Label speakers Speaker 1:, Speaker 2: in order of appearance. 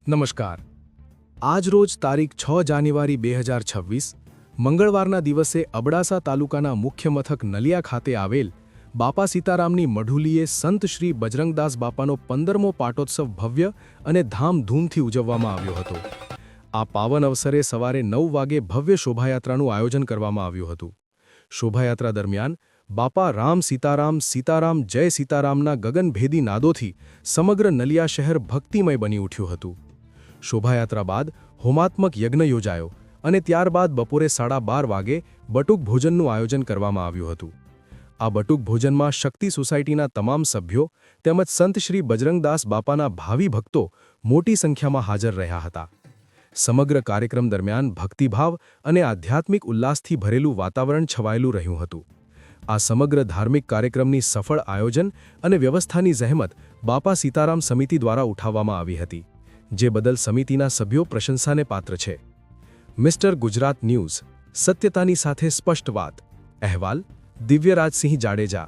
Speaker 1: નમસ્કાર. આજ રોજ તારીખ 6 જાન્યુઆરી 2026 મંગળવારના દિવસે અબડાસા તાલુકાના મુખ્ય મથક નલિયા ખાતે આવેલ બાપા સીતારામની મઢુલીએ સંત શ્રી બજરંગદાસ બાપાનો 15મો પાટોત્સવ ભવ્ય અને ધામધૂમથી ઉજવવામાં આવ્યો હતો. આ પાવન અવસરે સવારે 9 વાગે ભવ્ય શોભાયાત્રાનું આયોજન કરવામાં આવ્યું હતું. શોભાયાત્રા દરમિયાન બાપા રામ સીતારામ સીતારામ જય સીતારામના ગગનભેદી નાદોથી સમગ્ર નલિયા શહેર ભક્તિમય બની ઉઠ્યું હતું. શોભાયાત્રા બાદ હોમાત્મક યજ્ઞ યોજાયો અને ત્યારબાદ બપોરે 12:30 વાગે બટુક ભોજનનું આયોજન કરવામાં આવ્યું હતું. આ બટુક ભોજનમાં શક્તિ સોસાયટીના તમામ સભ્યો તેમજ સંત શ્રી બજરંગદાસ બાપાના ભાવિ ભક્તો મોટી સંખ્યામાં હાજર રહ્યા હતા. સમગ્ર કાર્યક્રમ દરમિયાન ભક્તિભાવ અને આધ્યાત્મિક ઉલ્લાસથી ભરેલું વાતાવરણ છવાયેલું રહ્યું હતું. આ સમગ્ર ધાર્મિક કાર્યક્રમની સફળ આયોજન અને વ્યવસ્થાની જહેમત બાપા સીતારામ સમિતિ દ્વારા ઉઠાવવામાં આવી હતી, જે બદલ સમિતિના સભ્યો પ્રશંસાને પાત્ર છે. મિસ્ટર ગુજરાત ન્યૂઝ, સત્યતાની સાથે સ્પષ્ટ વાત. અહેવાલ દિવ્યરાજસિંહ જાડેજા.